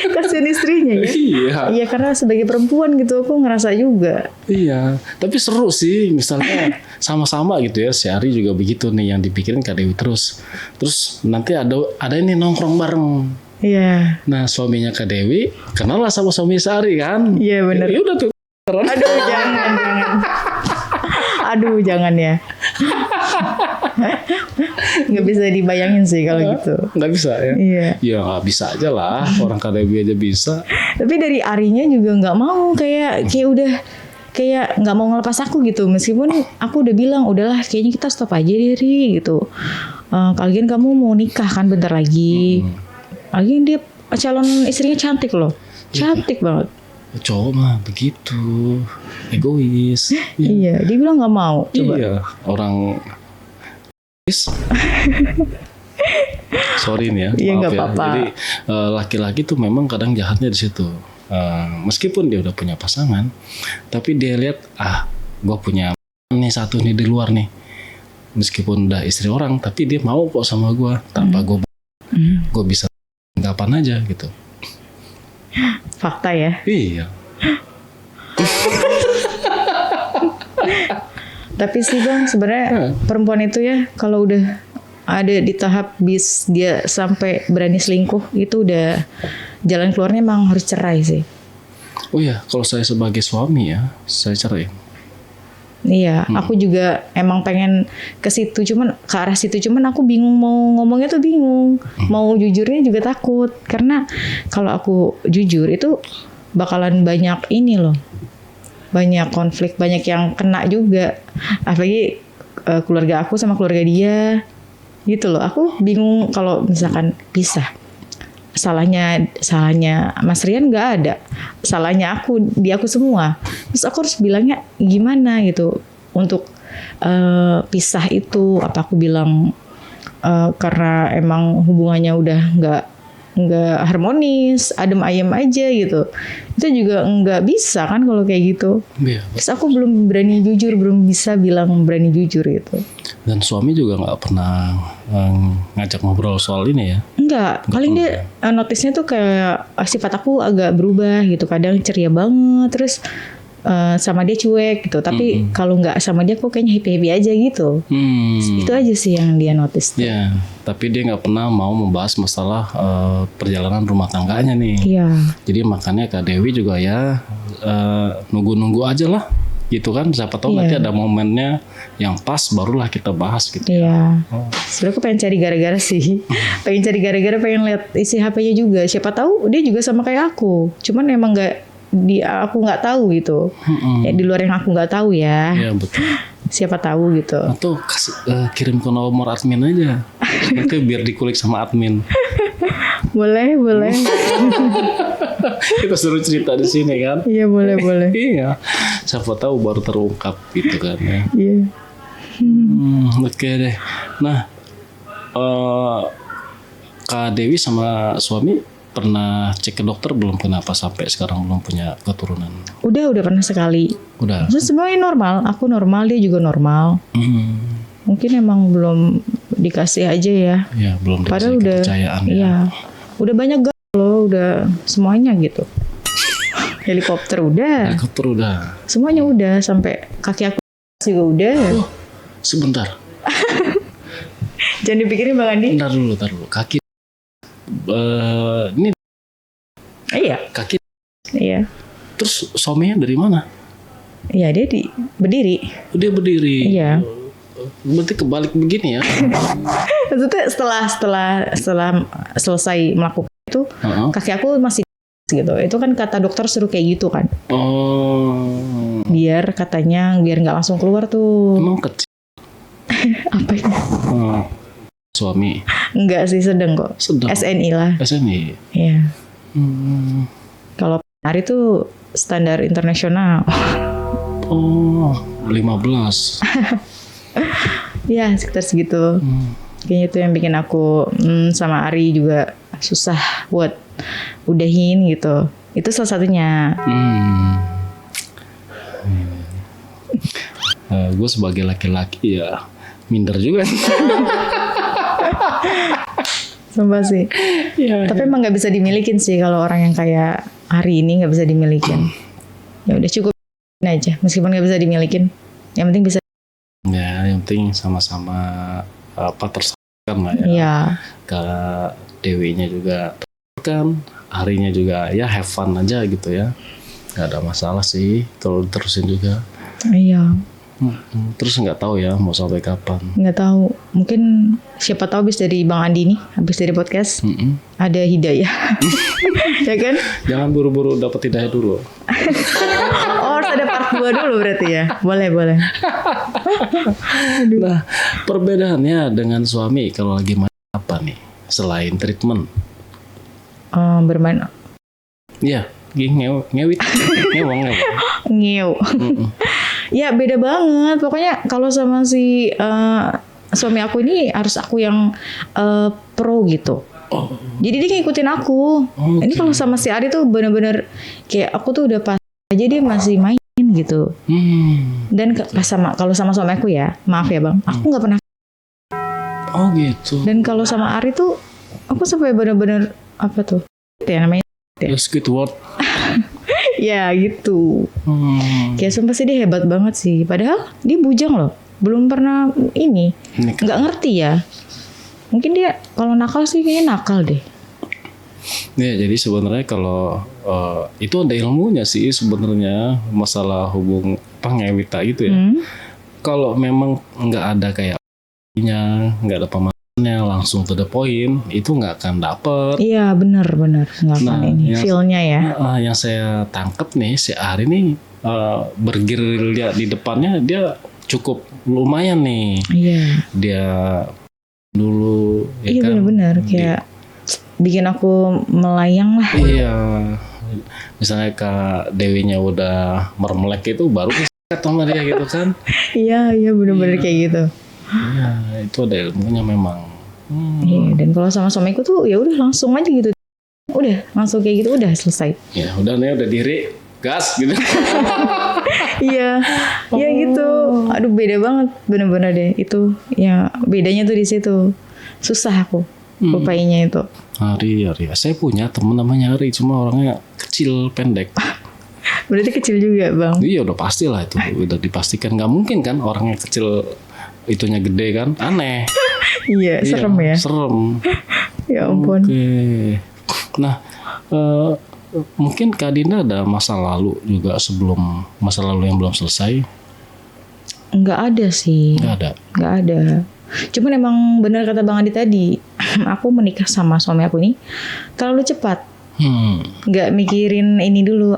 Kasian istrinya ya.
Iya.
Iya, karena sebagai perempuan gitu aku ngerasa juga.
Iya, tapi seru sih misalnya sama-sama gitu ya, si Ari juga begitu nih yang dipikirin Kak Dewi terus nanti ada ini nongkrong bareng.
Iya.
Nah suaminya Kak Dewi kenal lah sama suami si Ari kan.
Iya benar.
Ya udah tuh.
Aduh jangan. Aduh jangan ya. Nggak bisa dibayangin sih kalau gitu.
Nggak bisa ya?
Iya.
Ya nggak bisa aja lah. Orang Kak Dewi aja bisa.
Tapi dari Arinya juga nggak mau, kayak udah kayak nggak mau ngelepas aku gitu. Meskipun aku udah bilang udahlah kayaknya kita stop aja deh Ri gitu. Kalian kamu mau nikah kan bentar lagi. Lagi dia calon istrinya cantik loh. Cantik banget.
Cowok mah begitu, egois.
Iya, dia bilang nggak mau. Coba.
Iya, orang. Sorry nih ya,
Iya,
maaf
nggak
ya.
apa-apa.
Jadi laki-laki tuh memang kadang jahatnya di situ. Meskipun dia udah punya pasangan, tapi dia lihat gue punya nih satu nih di luar nih. Meskipun udah istri orang, tapi dia mau kok sama gue tanpa gue bisa kapan aja gitu.
Fakta ya.
Iya.
Tapi sih bang sebenarnya perempuan itu ya kalau udah ada di tahap dia sampai berani selingkuh itu udah jalan keluarnya emang harus cerai sih.
Oh ya, kalau saya sebagai suami ya, saya cerai.
Iya, aku juga emang pengen ke situ, cuman ke arah situ, cuman aku bingung mau ngomongnya tuh bingung, mau jujurnya juga takut, karena kalau aku jujur itu bakalan banyak ini loh, banyak konflik, banyak yang kena juga, apalagi keluarga aku sama keluarga dia, gitu loh. Aku bingung kalau misalkan pisah. Salahnya Mas Rian nggak ada, salahnya di aku semua. Terus aku harus bilangnya gimana gitu untuk pisah itu? Apa aku bilang karena emang hubungannya udah nggak harmonis, adem ayem aja gitu? Itu juga nggak bisa kan kalau kayak gitu.
Iya.
Terus aku belum berani jujur, belum bisa bilang berani jujur gitu.
Dan suami juga nggak pernah ngajak ngobrol soal ini ya?
Enggak, paling dia notisnya tuh kayak sifat aku agak berubah gitu. Kadang ceria banget, terus sama dia cuek gitu. Tapi kalau nggak sama dia kok kayaknya happy-happy aja gitu. Itu aja sih yang dia notice.
Ya, tapi dia nggak pernah mau membahas masalah perjalanan rumah tangganya nih.
Iya.
Jadi makanya Kak Dewi juga ya nunggu-nunggu aja lah. Gitu kan, siapa tahu nanti ada momennya yang pas barulah kita bahas gitu.
Iya. Sebenarnya aku pengen cari gara-gara sih. Pengen cari gara-gara, pengen lihat isi HP-nya juga. Siapa tahu dia juga sama kayak aku. Cuman emang aku nggak tahu gitu. Ya, di luar yang aku nggak tahu ya.
Iya betul.
Siapa tahu gitu.
Atau kirim ke nomor admin aja. Nanti biar dikulik sama admin.
Boleh.
Kita suruh cerita di sini kan.
Iya boleh.
Iya. Siapa tahu baru terungkap gitu kan ya.
Iya.
Oke deh. Nah, Kak Dewi sama suami pernah cek ke dokter belum? Kenapa sampai sekarang belum punya keturunan?
Udah pernah sekali.
Udah.
Terus semuanya normal. Aku normal, dia juga normal. Mungkin emang belum dikasih aja ya.
Ya belum dikasih
Padahal udah,
kepercayaan ya.
Iya. Udah banyak loh, udah semuanya gitu. Helikopter udah.
Helikopter udah.
Semuanya udah, sampai kaki aku juga udah.
Oh, sebentar.
Jangan dipikirin Bang Andi.
Bentar dulu. Kaki. Ini
Iya.
kaki.
Iya.
Terus suaminya dari mana?
Iya, dia berdiri.
Dia berdiri.
Iya.
Berarti kebalik begini ya?
Maksudnya setelah selesai melakukan itu, kaki aku masih gitu. Itu kan kata dokter suruh kayak gitu kan.
Oh.
Biar nggak langsung keluar tuh.
Emang kecil?
Apa itu?
Suami?
Enggak sih, sedang kok.
Sedang.
SNI lah.
SNI?
Iya. Kalau hari itu standar internasional.
Oh, 15.
Ya, sekitar segitu. Kayaknya itu yang bikin aku sama Ari juga susah buat udahin gitu. Itu salah satunya.
Gue sebagai laki-laki ya minder juga.
Sumpah sih.
Ya.
Tapi emang nggak bisa dimilikin sih kalau orang yang kayak Ari ini nggak bisa dimilikin. Ya udah cukup aja, meskipun nggak bisa dimilikin. Yang penting bisa.
Ya, yang penting sama-sama tersalurkan lah ya.
Iya.
Kak Dewinya juga tersalurkan, Arinya juga ya have fun aja gitu ya. Gak ada masalah sih kalau terusin juga.
Iya.
Terus nggak tahu ya mau sampai kapan.
Nggak tahu. Mungkin siapa tahu habis dari Bang Andi nih, habis dari podcast ada hidayah. Ya kan?
Jangan buru-buru dapat hidayah dulu.
Oh, harus ada part 2 dulu berarti ya. Boleh.
Nah, perbedaannya dengan suami kalau lagi main apa nih selain treatment?
Bermain.
Iya, ngewit.
Ngew. Ya beda banget. Pokoknya kalau sama si suami aku ini harus aku yang pro gitu. Jadi dia ngikutin aku. Ini kalau sama si Ari tuh bener-bener kayak aku tuh udah pas aja dia masih main gitu. Dan kalau sama suami aku ya, maaf ya Bang, aku nggak pernah.
Oh gitu.
Dan kalau sama Ari tuh aku sampai bener-bener apa tuh? Ya namanya.
Squidward.
Ya gitu. Kayak sumpah sih dia hebat banget sih. Padahal dia bujang loh. Belum pernah ini. Nggak ngerti ya. Mungkin dia kalau nakal sih kayaknya nakal deh.
Ya, jadi sebenarnya kalau itu ada ilmunya sih sebenarnya masalah hubung pangewita gitu ya. Kalau memang nggak ada kayak nggak ada pemahamannya langsung to the point, itu nggak akan dapet.
Iya benar nggak akan ini feel-nya ya.
Yang saya tangkap nih si Ari nih bergerilya di depannya dia cukup lumayan nih.
Iya.
Dia dulu ya
iya
kan,
benar kayak bikin aku melayang lah.
Iya. Misalnya Kak Dewinya udah mermelek itu baru ketemu dia gitu kan.
Iya benar-benar kayak gitu.
Iya, itu ada ilmunya memang.
Iya, dan kalau sama suamiku tuh ya udah langsung aja gitu. Udah, langsung kayak gitu udah selesai.
Ya, udah nih udah diri, gas gitu.
Iya. Iya gitu. Aduh beda banget bener-bener deh itu. Ya bedanya tuh di situ. Susah aku lupainnya itu.
Ari. Saya punya temen namanya Ari, cuma orangnya kecil, pendek.
Berarti kecil juga, Bang.
Iya, udah pastilah itu. Udah dipastikan nggak mungkin kan orangnya kecil itunya gede kan, aneh.
Iya, serem ya.
Serem.
Ya ampun.
Oke. Nah, mungkin Kak Dinda ada masa lalu juga sebelum masa lalu yang belum selesai?
Nggak ada sih.
Nggak
ada. Cuman emang benar kata Bang Adi tadi, aku menikah sama suami aku ini terlalu cepat. Nggak mikirin ini dulu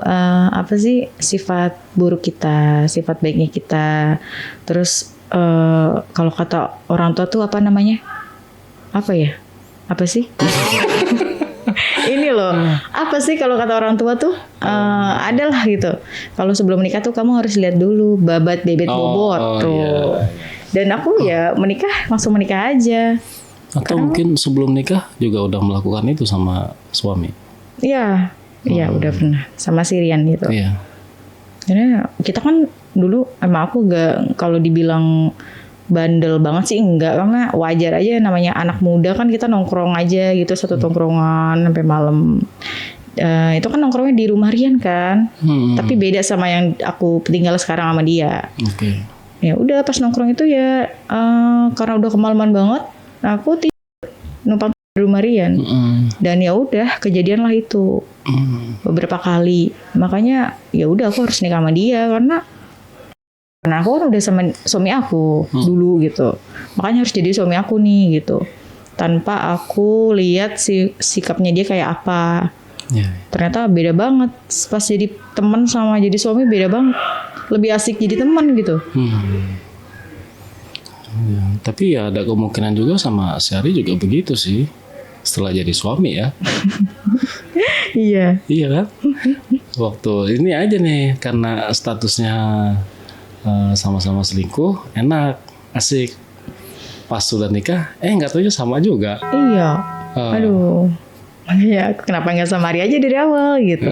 apa sih sifat buruk kita, sifat baiknya kita. Terus kalau kata orang tua tuh apa namanya? Apa ya? Apa sih? Ini loh, apa sih kalau kata orang tua tuh adalah gitu. Kalau sebelum menikah tuh kamu harus lihat dulu babat bebet bobot tuh. Iya. Dan aku ya langsung menikah aja.
Atau mungkin sebelum nikah juga udah melakukan itu sama suami?
Iya, udah pernah sama Sirian gitu.
Iya.
Karena kita kan dulu emang aku gak kalau dibilang bandel banget sih enggak, karena wajar aja namanya anak muda kan kita nongkrong aja gitu satu tongkrongan sampai malam. Itu kan nongkrongnya di rumah Rian kan, tapi beda sama yang aku tinggal sekarang sama dia.
Oke.
Ya udah pas nongkrong itu ya karena udah kemalaman banget, aku numpang di rumah Rian. Dan ya udah kejadian lah itu beberapa kali. Makanya ya udah aku harus nikah sama dia karena aku kan udah sama suami aku dulu gitu. Makanya harus jadi suami aku nih gitu. Tanpa aku lihat sikapnya dia kayak apa. Ternyata beda banget. Pas jadi teman sama jadi suami beda banget. Lebih asik jadi teman gitu.
Ya, tapi ya ada kemungkinan juga sama Syari juga begitu sih. Setelah jadi suami ya.
Iya.
Iya kan? Waktu ini aja nih karena statusnya sama-sama selingkuh, enak, asik. Pas sudah nikah, nggak tahu sama juga.
Iya. Aduh. Makanya kenapa nggak sama Ari aja dari awal gitu.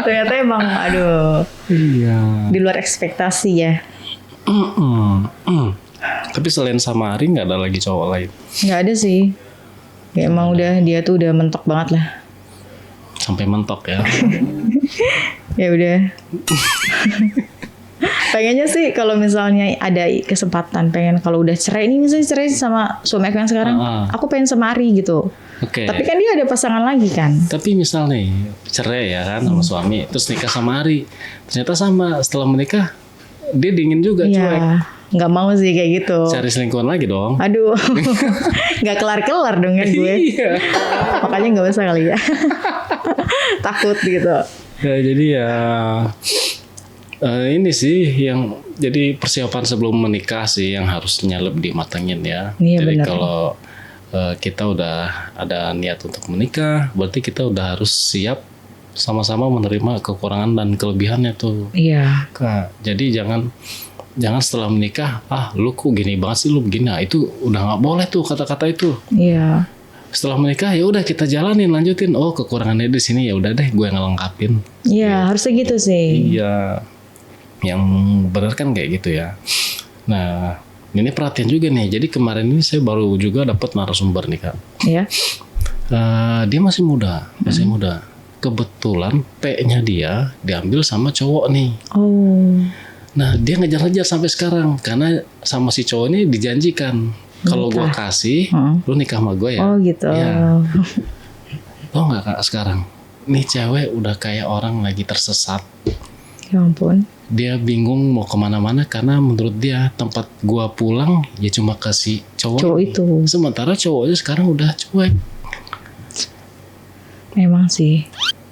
Ternyata emang aduh.
Iya.
Di luar ekspektasi ya.
Tapi selain sama Ari nggak ada lagi cowok lain?
Nggak ada sih. Ya emang dia tuh udah mentok banget lah.
Sampai mentok ya.
Ya udah. Pengennya sih kalau misalnya ada kesempatan pengen kalau udah cerai ini misalnya cerai sama suami aku yang sekarang, aku pengen sama Ari gitu.
Oke.
Tapi kan dia ada pasangan lagi kan.
Tapi misal nih cerai ya kan sama suami, terus nikah sama Ari, ternyata sama setelah menikah dia dingin juga, cuek.
Nggak mau sih kayak gitu.
Cari selingkuhan lagi dong.
Aduh, nggak kelar-kelar dong ya gue.
Iya.
Makanya nggak usah kali ya. Takut gitu.
Ya jadi ya ini sih yang jadi persiapan sebelum menikah sih yang harusnya lebih dimatengin ya.
Iya,
jadi
benar.
kalau kita udah ada niat untuk menikah, berarti kita udah harus siap sama-sama menerima kekurangan dan kelebihannya tuh.
Iya.
Kak, jadi jangan setelah menikah, lu kok gini banget sih, lu begini. Nah, itu udah nggak boleh tuh kata-kata itu.
Iya.
Setelah menikah ya udah kita jalanin, lanjutin. Oh, kekurangannya di sini, ya udah deh gue ngelengkapin.
Iya, harusnya gitu sih.
Iya. Yang benar kan kayak gitu ya. Nah, ini perhatian juga nih. Jadi kemarin ini saya baru juga dapat narasumber nih Kak.
Iya.
Dia masih muda, muda. Kebetulan P-nya dia diambil sama cowok nih.
Oh.
Nah, dia ngejar-ngejar sampai sekarang karena sama si cowok ini dijanjikan kalau gue kasih, lu nikah sama gue ya.
Oh gitu.
Ya. Tau nggak Kak sekarang? Nih cewek udah kayak orang lagi tersesat.
Ya ampun.
Dia bingung mau kemana-mana karena menurut dia tempat gua pulang ya cuma kasih
Cowok itu.
Sementara cowoknya sekarang udah cuek.
Memang sih.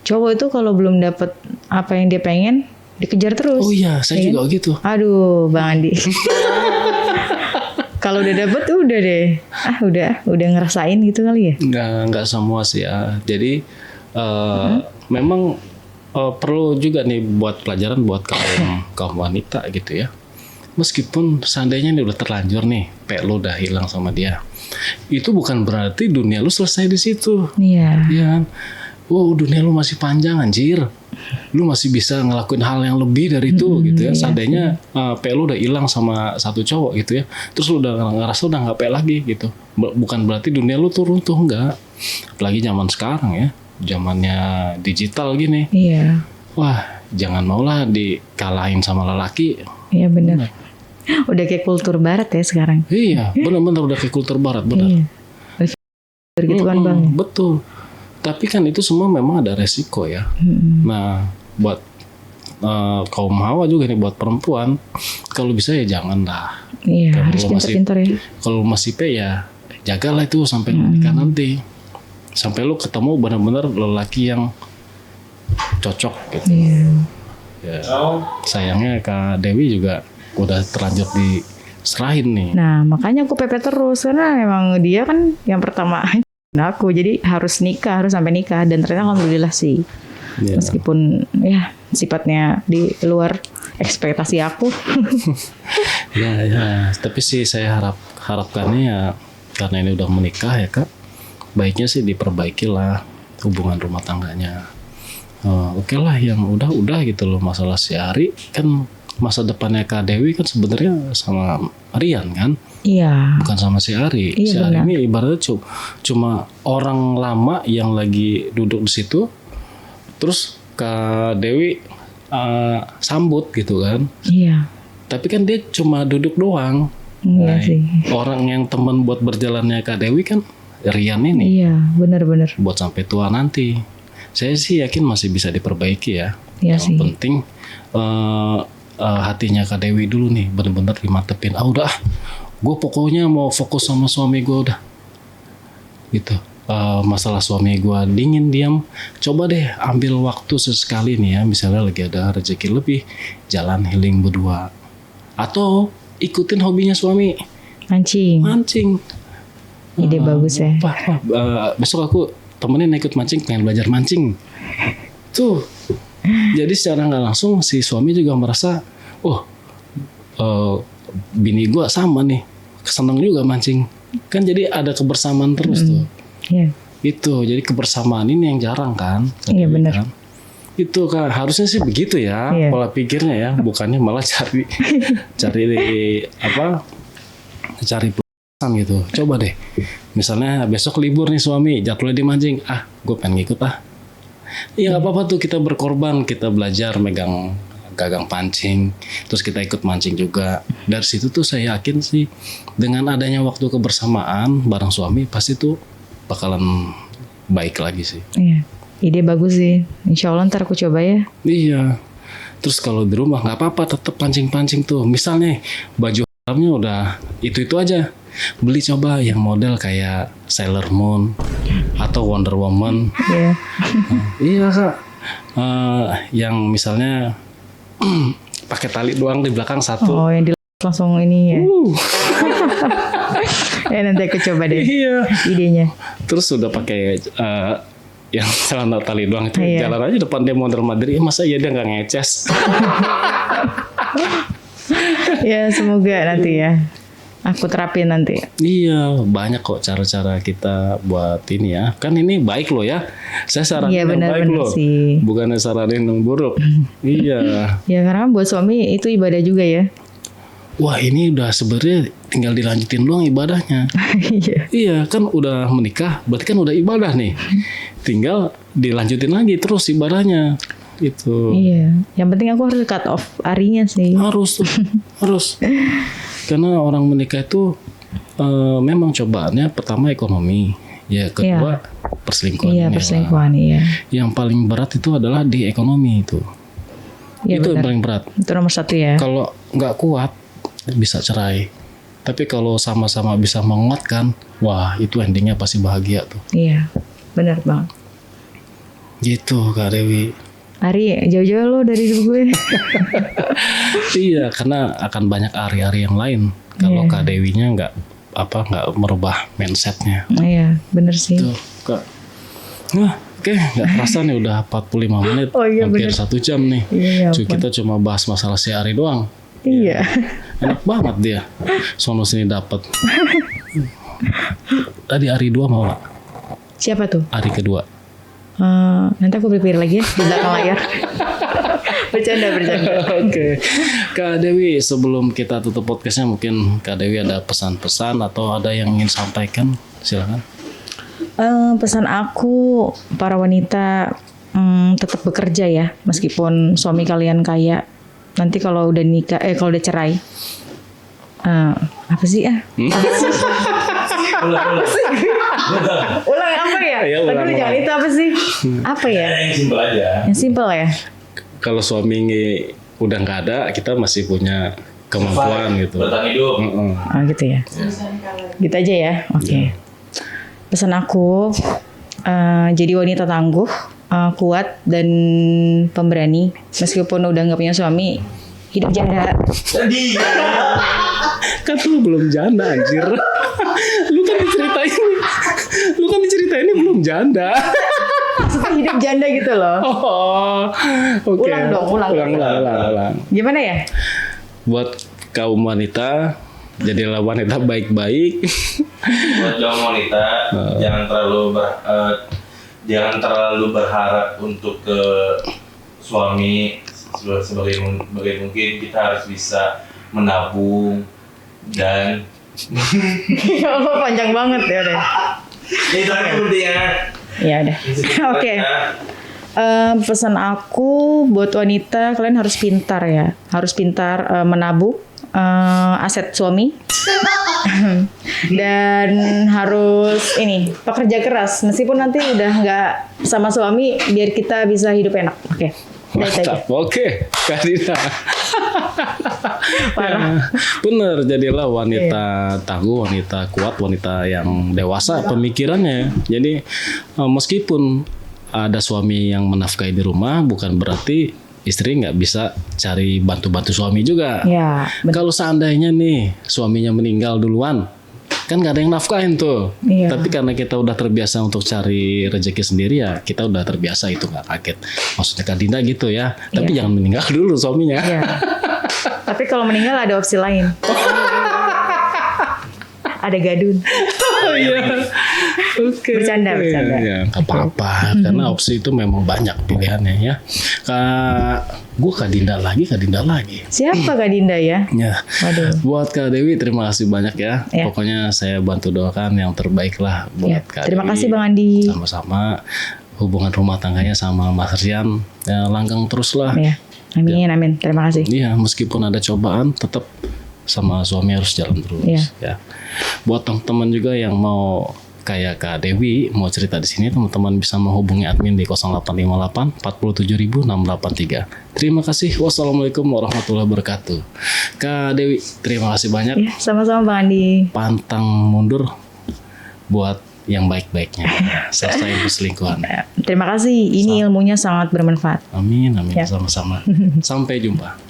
Cowok itu kalau belum dapet apa yang dia pengen, dikejar terus.
Oh iya, saya
Ya
juga
kan?
gitu.
Aduh, Bang Andi. Kalau udah dapet udah deh. Udah ngerasain gitu kali ya.
Nggak semua sih ya. Jadi memang perlu juga nih buat pelajaran buat kaum wanita gitu ya. Meskipun seandainya ini udah terlanjur nih, lu udah hilang sama dia, itu bukan berarti dunia lu selesai di situ.
Iya.
Iya kan? Wow, dunia lu masih panjang anjir. Lu masih bisa ngelakuin hal yang lebih dari itu gitu ya.
Iya.
Seandainya lu udah hilang sama satu cowok gitu ya. Terus lu udah ngerasa udah nggak lagi gitu. Bukan berarti dunia lu tuh runtuh, enggak. Apalagi zaman sekarang ya. Zamannya digital gini.
Iya.
Wah, jangan maulah dikalahin sama lelaki.
Iya benar. Udah kayak kultur barat ya sekarang.
Iya, benar-benar udah kayak kultur barat, benar.
Iya. Begitu kan Bang.
Betul. Tapi kan itu semua memang ada resiko ya. Nah, buat kaum hawa juga nih, buat perempuan, kalau bisa ya janganlah.
Iya,
Kalau
harus pintar-pintar ya.
Kalau masih ya jagalah itu sampai menikah nanti. Sampai lu ketemu benar-benar lelaki yang cocok gitu.
Iya.
Ya, sayangnya Kak Dewi juga udah terlanjur diserahin nih.
Nah, makanya aku pepet terus karena emang dia kan yang pertama aku, jadi harus sampai nikah dan ternyata alhamdulillah sih.
Ya.
Meskipun ya sifatnya di luar ekspektasi aku.
Ya, tapi sih saya harapkannya ya karena ini udah menikah ya Kak, baiknya sih diperbaikilah hubungan rumah tangganya. Oke lah yang udah gitu loh. Masalah si Ari kan masa depannya Kak Dewi kan sebenarnya sama Rian kan,
Iya.
bukan sama si Ari.
Iya,
Si Ari
benar.
ini ibaratnya cuma orang lama yang lagi duduk di situ, terus Kak Dewi sambut gitu kan.
Iya.
Tapi kan dia cuma duduk doang.
Iya
Nah,
sih.
orang yang teman buat berjalannya Kak Dewi kan Rian ini.
Iya, benar-benar.
Buat sampai tua nanti. Saya sih yakin masih bisa diperbaiki ya.
Iya
Yang
sih.
penting hatinya Kak Dewi dulu nih bener-bener dimantepin. Udah, gue pokoknya mau fokus sama suami gue udah. Gitu. Masalah suami gue dingin diam, coba deh ambil waktu sesekali nih ya, misalnya lagi ada rezeki lebih, jalan healing berdua. Atau ikutin hobinya suami, mancing.
Ide bagus ya.
Besok aku temenin ikut mancing, pengen belajar mancing. Tuh. Jadi secara nggak langsung si suami juga merasa, bini gua sama nih, seneng juga mancing. Kan jadi ada kebersamaan terus tuh.
Iya.
Itu. Jadi kebersamaan ini yang jarang kan.
Iya, benar.
Kan? Itu kan harusnya sih begitu ya,
Iya.
pola pikirnya ya, bukannya malah cari peluang gitu. Coba deh, misalnya besok libur nih suami, jadwalnya di mancing, gue pengen ngikut Iya nggak apa-apa tuh, kita berkorban, kita belajar megang gagang pancing, terus kita ikut mancing juga. Dari situ tuh saya yakin sih dengan adanya waktu kebersamaan bareng suami pasti tuh bakalan baik lagi sih.
Iya. Ide bagus sih. Insya Allah ntar aku coba ya.
Iya. Terus kalau di rumah nggak apa-apa, tetap pancing-pancing tuh. Misalnya baju haramnya udah itu aja. Beli coba yang model kayak Sailor Moon atau Wonder Woman.
Iya.
Iya Kak. Yang misalnya pakai tali doang di belakang satu.
Oh, yang langsung ini ya. Ya nanti aku coba deh
Iya.
idenya.
Terus udah pakai yang celana tali doang itu,
Iya.
jalan aja depan dia mondar mandir. Masa iya dia nggak ngeces?
Ya semoga nanti ya. Aku terapin nanti.
Iya, banyak kok cara-cara kita buat ini ya. Kan ini baik loh ya. Saya saranin
Iya,
yang baik
benar-benar
loh.
sih.
Bukannya saranin yang buruk. Iya.
Ya karena buat suami itu ibadah juga ya.
Wah ini udah sebenarnya tinggal dilanjutin doang ibadahnya.
Iya.
Iya kan udah menikah, berarti kan udah ibadah nih. Tinggal dilanjutin lagi terus ibadahnya. Gitu.
Iya. Yang penting aku harus cut off arinya sih.
Harus tuh, harus. Karena orang menikah itu memang cobaannya pertama ekonomi, ya kedua perselingkuhan
Iya,
ini.
perselingkuhan, iya.
Yang paling berat itu adalah di ekonomi itu.
Iya,
Itu yang
benar.
paling berat.
Itu nomor 1 ya.
Kalau nggak kuat bisa cerai. Tapi kalau sama-sama bisa menguatkan, wah itu endingnya pasti bahagia tuh.
Iya, benar banget.
Gitu Kak Dewi.
Ari, jauh-jauh lo dari hidup gue.
Iya, karena akan banyak ari-ari yang lain. Kalau
Iya.
Kak Dewinya nggak merubah mindsetnya.
Iya, bener sih.
Tuh Kak. Wah, oke, nggak terasa nih udah 45 menit.
Oh iya,
hampir
bener.
1 jam nih.
Iya,
Kita cuma bahas masalah si Ari doang.
Iya.
Enak banget dia. Sono sini dapat. Tadi Ari 2 mau nggak?
Siapa tuh?
Ari kedua.
Nanti aku berpikir lagi ya di belakang layar. Bercanda.
Oke, Kak Dewi, sebelum kita tutup podcastnya, mungkin Kak Dewi ada pesan-pesan atau ada yang ingin sampaikan, silakan.
Pesan aku, para wanita tetap bekerja ya, meskipun suami kalian kaya. Nanti kalau udah nikah, kalau udah cerai, apa sih ya? Ulang apa ya?
Ya, ulang.
Aduh, jangan itu apa sih? Apa ya?
Yang simpel aja.
Yang simple ya.
Kalau suami udah nggak ada, kita masih punya kemampuan gitu.
Bertahan hidup.
Mm-mm.
Oh gitu ya. Gitu aja ya. Oke. Pesan aku, jadi wanita tangguh, kuat dan pemberani. Meskipun udah nggak punya suami, hidup janda.
Jadi.
Kan lu belum janda anjir. Lu kan diceritain belum janda.
Maksudnya hidup janda gitu loh.
Oh, oke.
Ulang dong, ulang. Gimana ya?
Buat kaum wanita, jadilah wanita baik-baik.
Buat kaum wanita, jangan terlalu berharap untuk ke suami. Sebagai mungkin kita harus bisa menabung dan
Ya Allah, panjang banget ya udah.
itu pentingnya.
Ya udah. Oke. Pesan aku buat wanita, kalian harus pintar ya. Harus pintar menabung aset suami. Dan harus pekerja keras. Meskipun nanti udah nggak sama suami, biar kita bisa hidup enak. Oke.
Mantap. Oke, Kak Dina.
Parah.
Bener, jadilah wanita tangguh, wanita kuat, wanita yang dewasa pemikirannya. Jadi meskipun ada suami yang menafkahi di rumah, bukan berarti istri nggak bisa cari bantu-bantu suami juga.
Ya,
Kalau seandainya nih suaminya meninggal duluan, kan nggak ada yang nafkahin tuh.
Iya.
Tapi karena kita udah terbiasa untuk cari rezeki sendiri ya, kita udah terbiasa, itu nggak kaget. Maksudnya Kak Dinda gitu ya. Tapi
Iya.
jangan meninggal dulu suaminya.
Iya. Tapi kalau meninggal ada opsi lain. Ada gadun.
Oh iya. Oke.
Bercanda.
Ya, nggak apa-apa. Karena opsi itu memang banyak pilihannya ya. Gue Kak Dinda lagi.
Siapa Kak Dinda ya?
Ya.
Waduh.
Buat Kak Dewi terima kasih banyak ya.
Ya.
Pokoknya saya bantu doakan yang terbaik lah buat
Ya.
Kak
Terima
Dewi.
kasih Bang Andi.
Sama-sama. Hubungan rumah tangganya sama Mas Rian ya, langgeng terus lah.
Ya. Amin. Terima kasih.
Iya, meskipun ada cobaan, tetap sama suami harus jalan terus.
Iya.
Ya. Buat teman-teman juga yang mau kayak Kak Dewi mau cerita di sini, teman-teman bisa menghubungi admin di 0858 47.683. Terima kasih. Wassalamualaikum warahmatullahi wabarakatuh. Kak Dewi, terima kasih banyak.
Ya, sama-sama Bang Andi.
Pantang mundur buat yang baik-baiknya. Selesai perselingkuhan.
Terima kasih. Ini ilmunya sangat bermanfaat.
Amin,
Ya.
sama-sama. Sampai jumpa.